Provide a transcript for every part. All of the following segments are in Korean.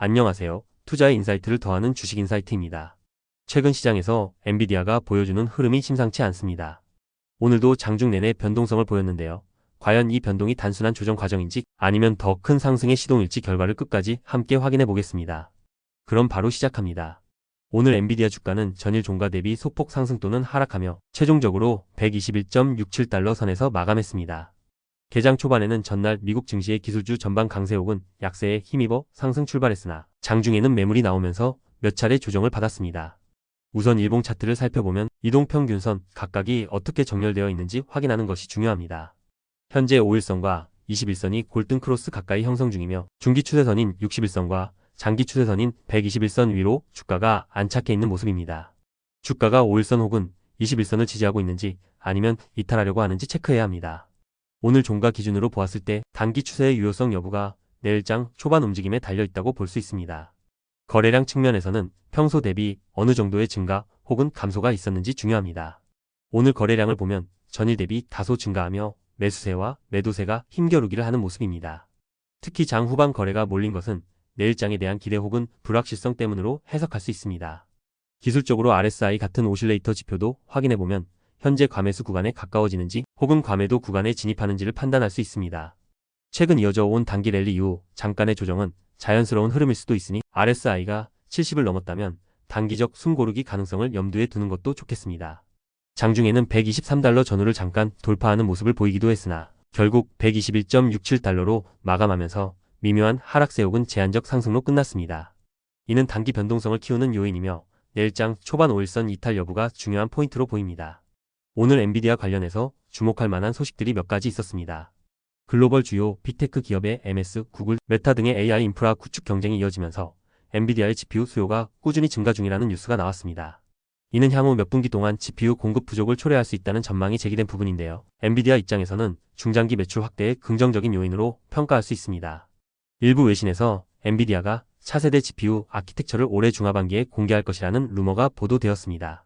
안녕하세요. 투자의 인사이트를 더하는 주식 인사이트입니다. 최근 시장에서 엔비디아가 보여주는 흐름이 심상치 않습니다. 오늘도 장중 내내 변동성을 보였는데요. 과연 이 변동이 단순한 조정 과정인지 아니면 더 큰 상승의 시동일지 결과를 끝까지 함께 확인해 보겠습니다. 그럼 바로 시작합니다. 오늘 엔비디아 주가는 전일 종가 대비 소폭 상승 또는 하락하며 최종적으로 121.67달러 선에서 마감했습니다. 개장 초반에는 전날 미국 증시의 기술주 전방 강세 혹은 약세에 힘입어 상승 출발했으나 장중에는 매물이 나오면서 몇 차례 조정을 받았습니다. 우선 일봉 차트를 살펴보면 이동평균선 각각이 어떻게 정렬되어 있는지 확인하는 것이 중요합니다. 현재 5일선과 21선이 골든 크로스 가까이 형성 중이며 중기 추세선인 61선과 장기 추세선인 121선 위로 주가가 안착해 있는 모습입니다. 주가가 5일선 혹은 21선을 지지하고 있는지 아니면 이탈하려고 하는지 체크해야 합니다. 오늘 종가 기준으로 보았을 때 단기 추세의 유효성 여부가 내일장 초반 움직임에 달려있다고 볼 수 있습니다. 거래량 측면에서는 평소 대비 어느 정도의 증가 혹은 감소가 있었는지 중요합니다. 오늘 거래량을 보면 전일 대비 다소 증가하며 매수세와 매도세가 힘겨루기를 하는 모습입니다. 특히 장 후반 거래가 몰린 것은 내일장에 대한 기대 혹은 불확실성 때문으로 해석할 수 있습니다. 기술적으로 RSI 같은 오실레이터 지표도 확인해보면 현재 과매수 구간에 가까워지는지 혹은 과매도 구간에 진입하는지를 판단할 수 있습니다. 최근 이어져 온 단기 랠리 이후 잠깐의 조정은 자연스러운 흐름일 수도 있으니 RSI가 70을 넘었다면 단기적 숨고르기 가능성을 염두에 두는 것도 좋겠습니다. 장중에는 123달러 전후를 잠깐 돌파하는 모습을 보이기도 했으나 결국 121.67달러로 마감하면서 미묘한 하락세 혹은 제한적 상승로 끝났습니다. 이는 단기 변동성을 키우는 요인이며 내일장 초반 5일선 이탈 여부가 중요한 포인트로 보입니다. 오늘 엔비디아 관련해서 주목할 만한 소식들이 몇 가지 있었습니다. 글로벌 주요 빅테크 기업의 MS, 구글, 메타 등의 AI 인프라 구축 경쟁이 이어지면서 엔비디아의 GPU 수요가 꾸준히 증가 중이라는 뉴스가 나왔습니다. 이는 향후 몇 분기 동안 GPU 공급 부족을 초래할 수 있다는 전망이 제기된 부분인데요. 엔비디아 입장에서는 중장기 매출 확대의 긍정적인 요인으로 평가할 수 있습니다. 일부 외신에서 엔비디아가 차세대 GPU 아키텍처를 올해 중하반기에 공개할 것이라는 루머가 보도되었습니다.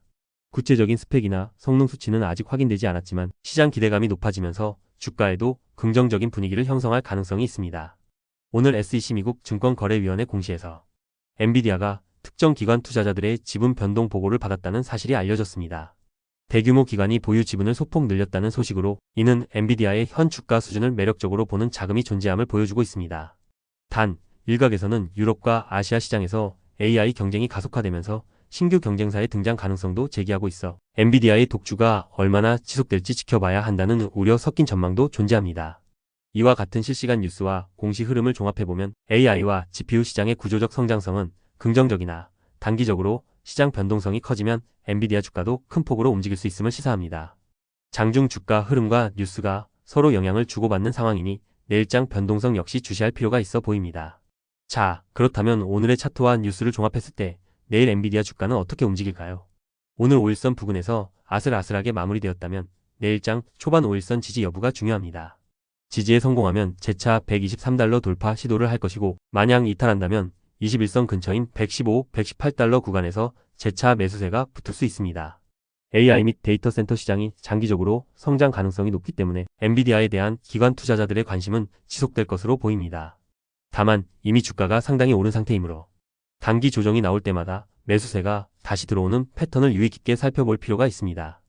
구체적인 스펙이나 성능 수치는 아직 확인되지 않았지만 시장 기대감이 높아지면서 주가에도 긍정적인 분위기를 형성할 가능성이 있습니다. 오늘 SEC 미국 증권거래위원회 공시에서 엔비디아가 특정 기관 투자자들의 지분 변동 보고를 받았다는 사실이 알려졌습니다. 대규모 기관이 보유 지분을 소폭 늘렸다는 소식으로 이는 엔비디아의 현 주가 수준을 매력적으로 보는 자금이 존재함을 보여주고 있습니다. 단, 일각에서는 유럽과 아시아 시장에서 AI 경쟁이 가속화되면서 신규 경쟁사의 등장 가능성도 제기하고 있어 엔비디아의 독주가 얼마나 지속될지 지켜봐야 한다는 우려 섞인 전망도 존재합니다. 이와 같은 실시간 뉴스와 공시 흐름을 종합해보면 AI와 GPU 시장의 구조적 성장성은 긍정적이나 단기적으로 시장 변동성이 커지면 엔비디아 주가도 큰 폭으로 움직일 수 있음을 시사합니다. 장중 주가 흐름과 뉴스가 서로 영향을 주고받는 상황이니 내일장 변동성 역시 주시할 필요가 있어 보입니다. 자, 그렇다면 오늘의 차트와 뉴스를 종합했을 때 내일 엔비디아 주가는 어떻게 움직일까요? 오늘 5일선 부근에서 아슬아슬하게 마무리되었다면 내일장 초반 5일선 지지 여부가 중요합니다. 지지에 성공하면 재차 123달러 돌파 시도를 할 것이고 만약 이탈한다면 21선 근처인 115, 118달러 구간에서 재차 매수세가 붙을 수 있습니다. AI 및 데이터 센터 시장이 장기적으로 성장 가능성이 높기 때문에 엔비디아에 대한 기관 투자자들의 관심은 지속될 것으로 보입니다. 다만 이미 주가가 상당히 오른 상태이므로 단기 조정이 나올 때마다 매수세가 다시 들어오는 패턴을 유의 깊게 살펴볼 필요가 있습니다.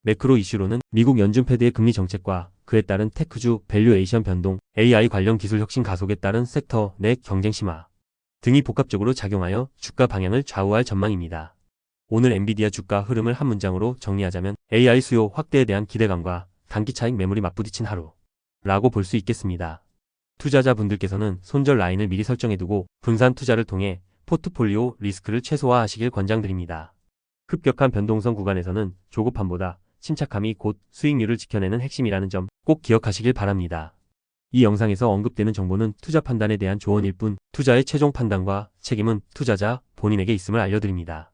매크로 이슈로는 미국 연준 패드의 금리 정책과 그에 따른 테크주 밸류에이션 변동, AI 관련 기술 혁신 가속에 따른 섹터 내 경쟁 심화 등이 복합적으로 작용하여 주가 방향을 좌우할 전망입니다. 오늘 엔비디아 주가 흐름을 한 문장으로 정리하자면 AI 수요 확대에 대한 기대감과 단기 차익 매물이 맞부딪힌 하루라고 볼 수 있겠습니다. 투자자분들께서는 손절 라인을 미리 설정해두고 분산 투자를 통해 포트폴리오 리스크를 최소화하시길 권장드립니다. 급격한 변동성 구간에서는 조급함보다 침착함이 곧 수익률을 지켜내는 핵심이라는 점 꼭 기억하시길 바랍니다. 이 영상에서 언급되는 정보는 투자 판단에 대한 조언일 뿐 투자의 최종 판단과 책임은 투자자 본인에게 있음을 알려드립니다.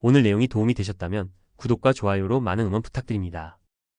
오늘 내용이 도움이 되셨다면 구독과 좋아요로 많은 응원 부탁드립니다.